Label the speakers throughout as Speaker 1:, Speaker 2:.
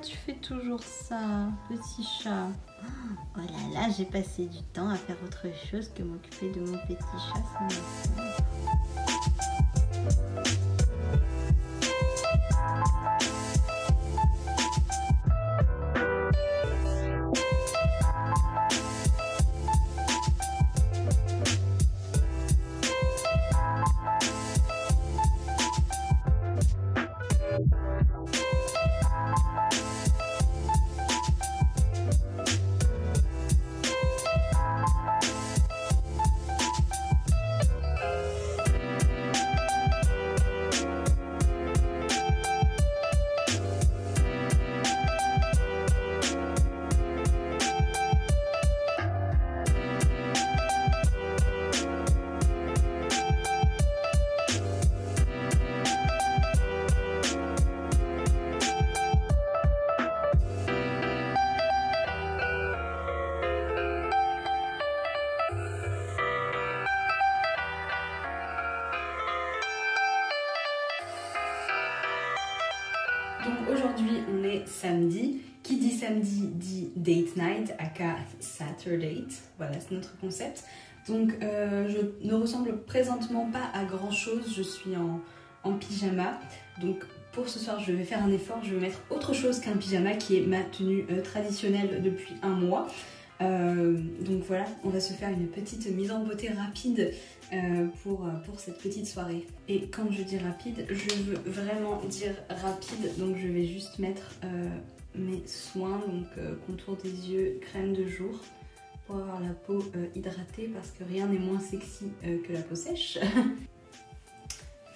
Speaker 1: tu fais toujours ça, petit chat? Oh là là, j'ai passé du temps à faire autre chose que m'occuper de mon petit chat ce matin. Donc aujourd'hui on est samedi, qui dit samedi dit date night, aka Saturday, voilà c'est notre concept. Donc je ne ressemble présentement pas à grand chose, je suis en pyjama, donc pour ce soir je vais faire un effort, je vais mettre autre chose qu'un pyjama qui est ma tenue traditionnelle depuis un mois. Donc voilà, on va se faire une petite mise en beauté rapide pour cette petite soirée. Et quand je dis rapide, je veux vraiment dire rapide, donc je vais juste mettre mes soins, donc contour des yeux, crème de jour, pour avoir la peau hydratée, parce que rien n'est moins sexy que la peau sèche.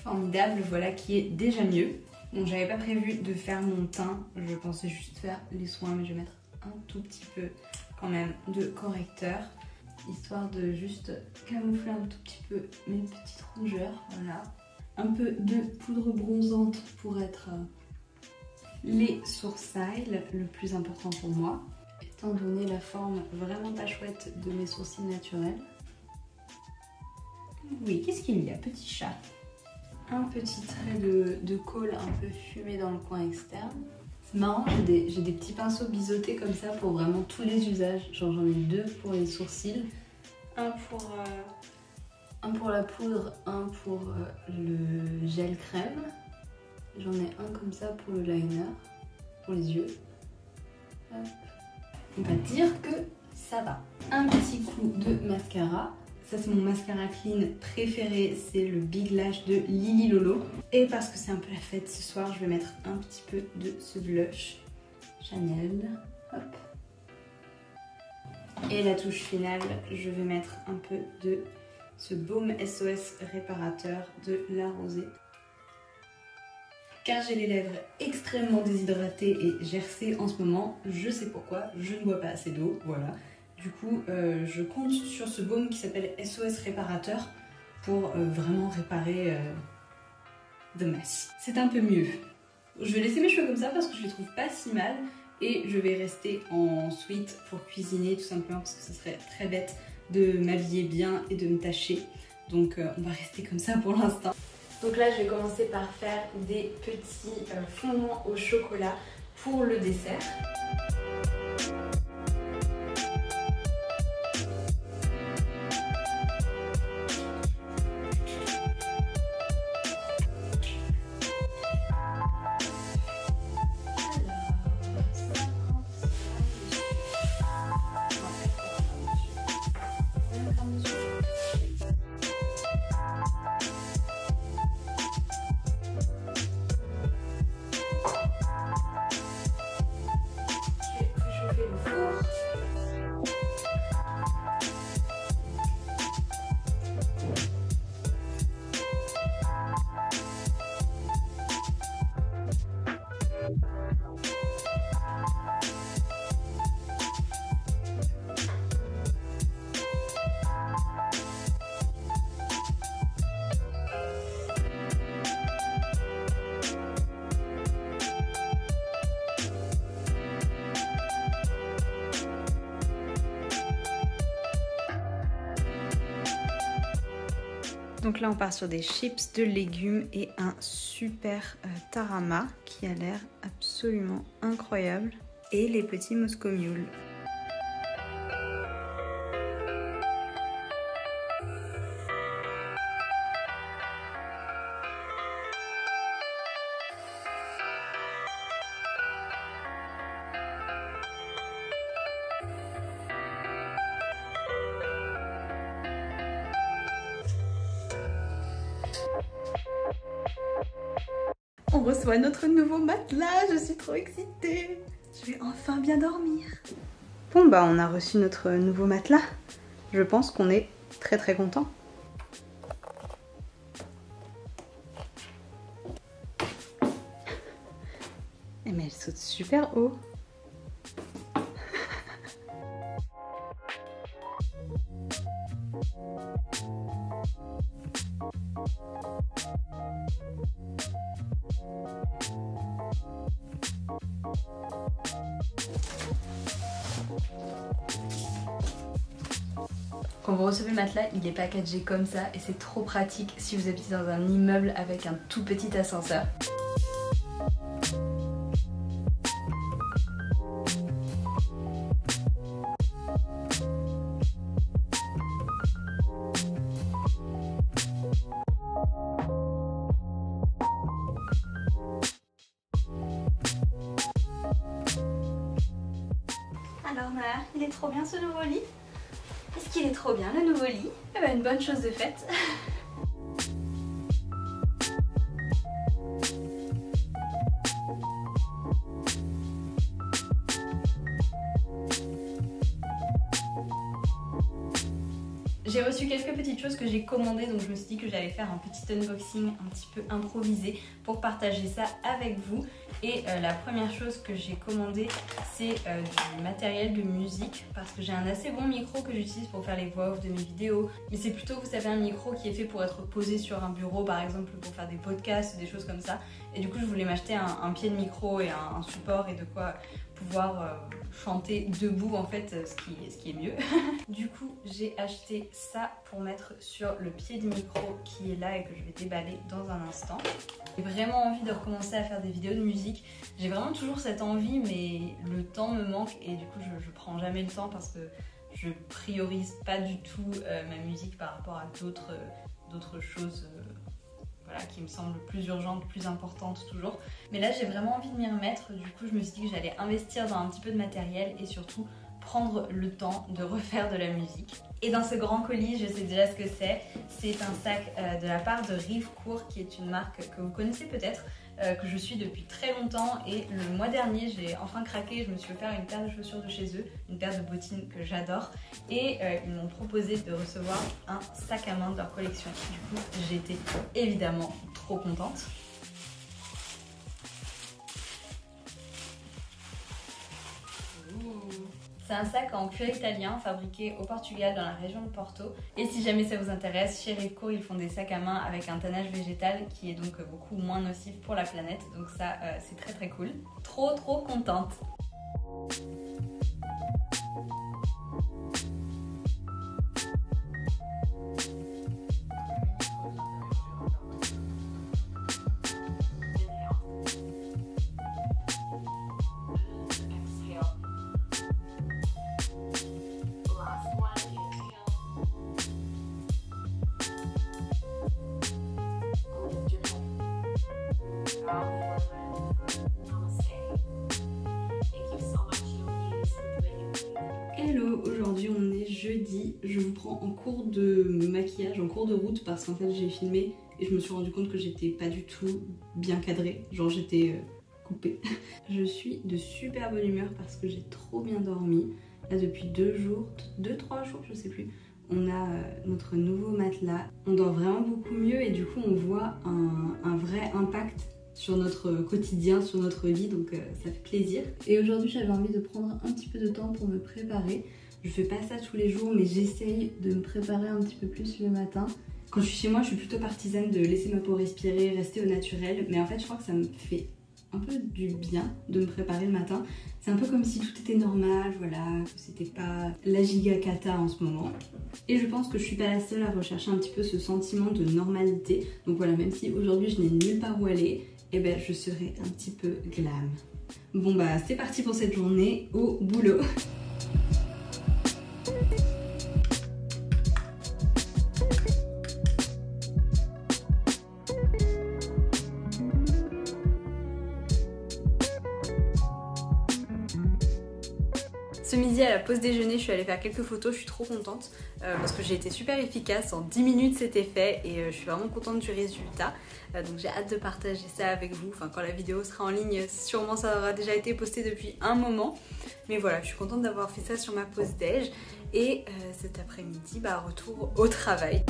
Speaker 1: Formidable, voilà qui est déjà mieux. Bon, j'avais pas prévu de faire mon teint, je pensais juste faire les soins, mais je vais mettre un tout petit peu quand même de correcteur, histoire de juste camoufler un tout petit peu mes petites rongeurs, voilà. Un peu de poudre bronzante pour être les sourcils, le plus important pour moi, étant donné la forme vraiment pas chouette de mes sourcils naturels. Oui, qu'est-ce qu'il y a, petit chat? Un petit trait de colle un peu fumé dans le coin externe. C'est marrant, j'ai des petits pinceaux biseautés comme ça pour vraiment tous les usages. Genre j'en ai deux pour les sourcils, un pour la poudre, un pour le gel crème. J'en ai un comme ça pour le liner, pour les yeux. Hop. On va dire que ça va. Un petit coup de mascara. Ça c'est mon mascara clean préféré, c'est le Big Lash de Lily Lolo. Et parce que c'est un peu la fête ce soir, je vais mettre un petit peu de ce blush Chanel. Hop. Et la touche finale, je vais mettre un peu de ce baume SOS réparateur de La Rosée. Car j'ai les lèvres extrêmement déshydratées et gercées en ce moment, je sais pourquoi, je ne bois pas assez d'eau, voilà. Du coup, je compte sur ce baume qui s'appelle SOS Réparateur pour vraiment réparer the mess. C'est un peu mieux. Je vais laisser mes cheveux comme ça parce que je les trouve pas si mal et je vais rester en suite pour cuisiner tout simplement parce que ça serait très bête de m'habiller bien et de me tacher. Donc on va rester comme ça pour l'instant. Donc là, je vais commencer par faire des petits fondants au chocolat pour le dessert. Donc là on part sur des chips de légumes et un super tarama qui a l'air absolument absolument incroyable. Et les petits Moscow Mule. On reçoit notre nouveau matelas, je suis trop excitée. Je vais enfin bien dormir. Bon bah on a reçu notre nouveau matelas. Je pense qu'on est très très content. Mais elle saute super haut. Quand vous recevez le matelas, il est packagé comme ça et c'est trop pratique si vous habitez dans un immeuble avec un tout petit ascenseur. Alors Noah, il est trop bien ce nouveau lit? Est-ce qu'il est trop bien le nouveau lit? Eh ben, une bonne chose de faite. J'ai reçu quelques petites choses que j'ai commandées, donc je me suis dit que j'allais faire un petit unboxing un petit peu improvisé pour partager ça avec vous. Et la première chose que j'ai commandée, c'est du matériel de musique, parce que j'ai un assez bon micro que j'utilise pour faire les voix off de mes vidéos. Mais c'est plutôt, vous savez, un micro qui est fait pour être posé sur un bureau, par exemple pour faire des podcasts, des choses comme ça. Et du coup, je voulais m'acheter un pied de micro et un support et de quoi pouvoir chanter debout en fait, ce qui est mieux. Du coup, j'ai acheté ça pour mettre sur le pied de micro qui est là et que je vais déballer dans un instant. J'ai vraiment envie de recommencer à faire des vidéos de musique. J'ai vraiment toujours cette envie, mais le temps me manque et du coup je prends jamais le temps parce que je priorise pas du tout ma musique par rapport à d'autres choses voilà, qui me semblent plus urgentes, plus importantes toujours. Mais là j'ai vraiment envie de m'y remettre, du coup je me suis dit que j'allais investir dans un petit peu de matériel et surtout prendre le temps de refaire de la musique. Et dans ce grand colis, je sais déjà ce que c'est. C'est un sac de la part de Rivecourt, qui est une marque que vous connaissez peut-être, que je suis depuis très longtemps. Et le mois dernier, j'ai enfin craqué. Je me suis offert une paire de chaussures de chez eux, une paire de bottines que j'adore. Et ils m'ont proposé de recevoir un sac à main de leur collection. Du coup, j'étais évidemment trop contente. C'est un sac en cuir italien fabriqué au Portugal dans la région de Porto. Et si jamais ça vous intéresse, chez Rivecourt, ils font des sacs à main avec un tannage végétal qui est donc beaucoup moins nocif pour la planète. Donc ça, c'est très très cool. Trop contente. Hello, aujourd'hui on est jeudi, je vous prends en cours de maquillage, en cours de route parce qu'en fait j'ai filmé et je me suis rendu compte que j'étais pas du tout bien cadrée, genre j'étais coupée. Je suis de super bonne humeur parce que j'ai trop bien dormi, là depuis 2 jours, 2-3 jours je sais plus. On a notre nouveau matelas, on dort vraiment beaucoup mieux et du coup on voit un vrai impact sur notre quotidien, sur notre vie, donc ça fait plaisir. Et aujourd'hui j'avais envie de prendre un petit peu de temps pour me préparer. Je fais pas ça tous les jours, mais j'essaye de me préparer un petit peu plus le matin. Quand je suis chez moi, je suis plutôt partisane de laisser ma peau respirer, rester au naturel, mais en fait je crois que ça me fait un peu du bien de me préparer le matin. C'est un peu comme si tout était normal, voilà, que c'était pas la giga cata en ce moment. Et je pense que je suis pas la seule à rechercher un petit peu ce sentiment de normalité. Donc voilà, même si aujourd'hui je n'ai nulle part où aller, eh ben je serai un petit peu glam. Bon bah c'est parti pour cette journée au boulot. Ce midi à la pause déjeuner, je suis allée faire quelques photos, je suis trop contente parce que j'ai été super efficace, en 10 minutes c'était fait et je suis vraiment contente du résultat. Donc j'ai hâte de partager ça avec vous, enfin quand la vidéo sera en ligne, sûrement ça aura déjà été posté depuis un moment. Mais voilà, je suis contente d'avoir fait ça sur ma pause déj et cet après-midi, retour au travail.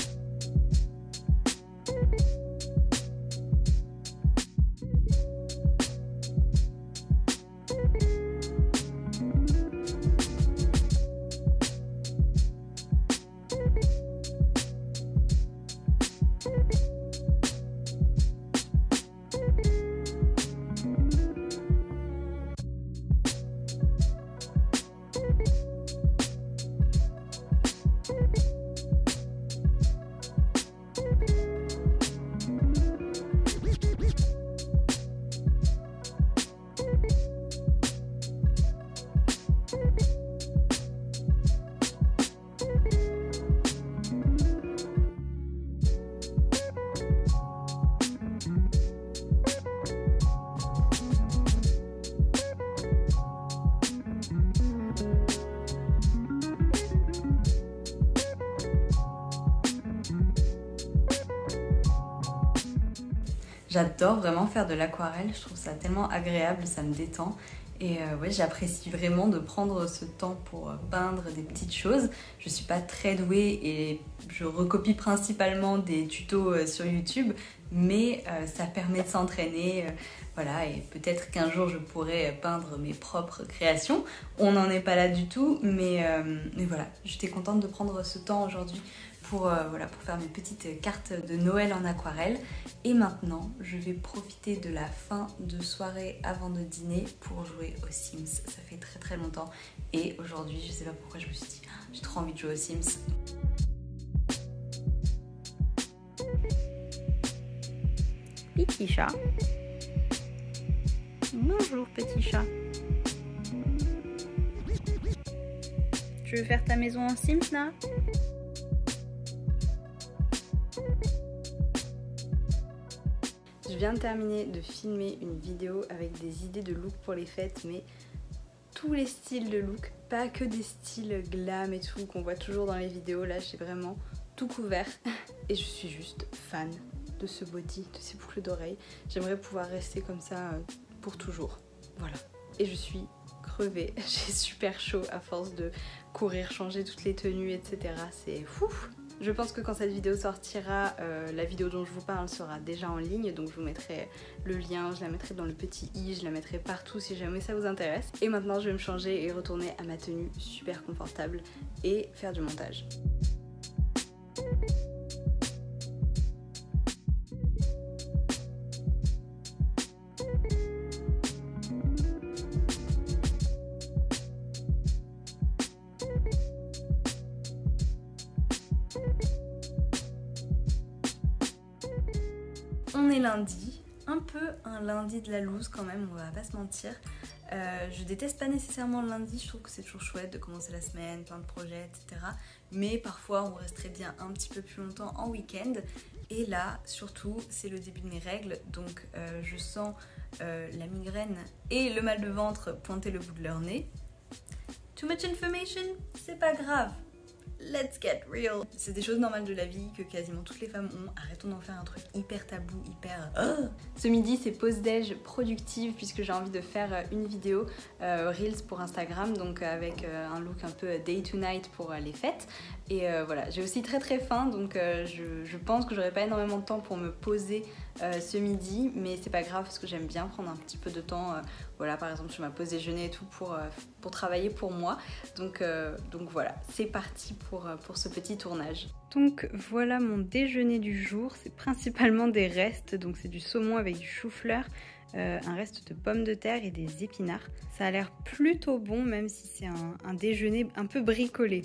Speaker 1: J'adore vraiment faire de l'aquarelle, je trouve ça tellement agréable, ça me détend. Et ouais, j'apprécie vraiment de prendre ce temps pour peindre des petites choses. Je suis pas très douée et je recopie principalement des tutos sur YouTube, mais ça permet de s'entraîner. Voilà, et peut-être qu'un jour je pourrai peindre mes propres créations. On n'en est pas là du tout, mais voilà, j'étais contente de prendre ce temps aujourd'hui pour faire mes petites cartes de Noël en aquarelle. Et maintenant, je vais profiter de la fin de soirée avant de dîner pour jouer aux Sims. Ça fait très très longtemps. Et aujourd'hui, je sais pas pourquoi je me suis dit, j'ai trop envie de jouer aux Sims. Petit chat. Bonjour petit chat. Tu veux faire ta maison en Sims là ? Je viens de terminer de filmer une vidéo avec des idées de look pour les fêtes, mais tous les styles de look, pas que des styles glam et tout qu'on voit toujours dans les vidéos. Là j'ai vraiment tout couvert et je suis juste fan de ce body, de ces boucles d'oreilles. J'aimerais pouvoir rester comme ça pour toujours, voilà. Et je suis crevée, j'ai super chaud à force de courir, changer toutes les tenues, etc. C'est fou. Je pense que quand cette vidéo sortira, la vidéo dont je vous parle sera déjà en ligne, donc je vous mettrai le lien, je la mettrai dans le petit i, je la mettrai partout si jamais ça vous intéresse. Et maintenant je vais me changer et retourner à ma tenue super confortable et faire du montage. On est lundi, un peu un lundi de la loose quand même, on va pas se mentir. Je déteste pas nécessairement le lundi, je trouve que c'est toujours chouette de commencer la semaine, plein de projets, etc. Mais parfois on resterait bien un petit peu plus longtemps en week-end. Et là, surtout, c'est le début de mes règles, donc je sens la migraine et le mal de ventre pointer le bout de leur nez. Too much information, c'est pas grave. Let's get real. C'est des choses normales de la vie que quasiment toutes les femmes ont. Arrêtons d'en faire un truc hyper tabou, hyper... Ce midi, c'est pause déj productive puisque j'ai envie de faire une vidéo Reels pour Instagram, donc avec un look un peu day to night pour les fêtes. Et voilà, j'ai aussi très très faim, donc je pense que j'aurai pas énormément de temps pour me poser ce midi, mais c'est pas grave parce que j'aime bien prendre un petit peu de temps, voilà, par exemple sur ma pause déjeuner et tout pour travailler pour moi. Donc voilà, c'est parti pour ce petit tournage. Donc voilà mon déjeuner du jour, c'est principalement des restes, donc c'est du saumon avec du chou-fleur, un reste de pommes de terre et des épinards. Ça a l'air plutôt bon même si c'est un déjeuner un peu bricolé.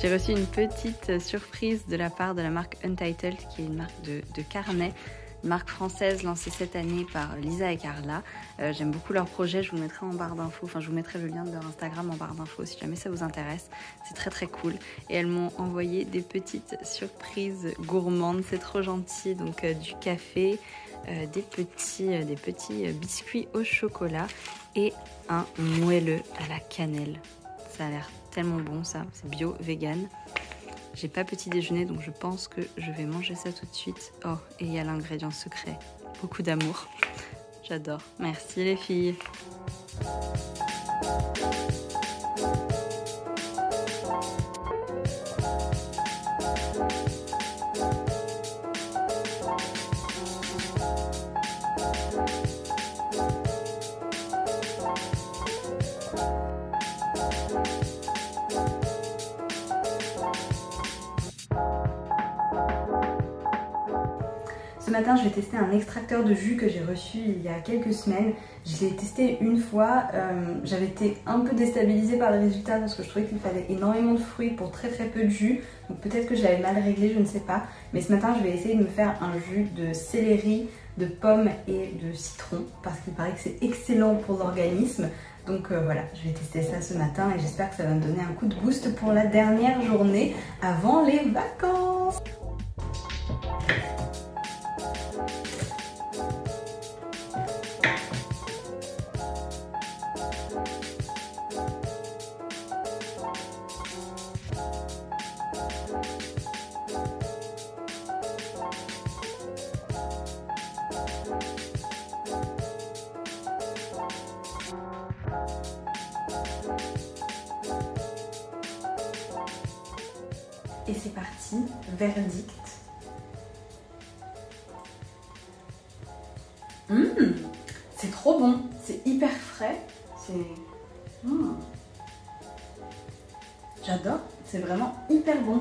Speaker 1: J'ai reçu une petite surprise de la part de la marque Untitled, qui est une marque de carnet, une marque française lancée cette année par Lisa et Carla. J'aime beaucoup leur projet, je vous mettrai en barre d'infos, enfin je vous mettrai le lien de leur Instagram en barre d'infos si jamais ça vous intéresse. C'est très très cool. Et elles m'ont envoyé des petites surprises gourmandes, c'est trop gentil. Donc du café, des petits biscuits au chocolat et un moelleux à la cannelle. Ça a l'air tellement bon ça, c'est bio, vegan. J'ai pas petit déjeuner donc je pense que je vais manger ça tout de suite. Oh, et il y a l'ingrédient secret, beaucoup d'amour. J'adore. Merci les filles. Ce matin, je vais tester un extracteur de jus que j'ai reçu il y a quelques semaines. Je l'ai testé une fois. J'avais été un peu déstabilisée par le résultat parce que je trouvais qu'il fallait énormément de fruits pour très peu de jus. Donc peut-être que je l'avais mal réglé, je ne sais pas. Mais ce matin, je vais essayer de me faire un jus de céleri, de pommes et de citron parce qu'il paraît que c'est excellent pour l'organisme. Donc voilà, je vais tester ça ce matin et j'espère que ça va me donner un coup de boost pour la dernière journée avant les vacances. Et c'est parti, verdict. C'est trop bon, c'est hyper frais, j'adore, c'est vraiment hyper bon.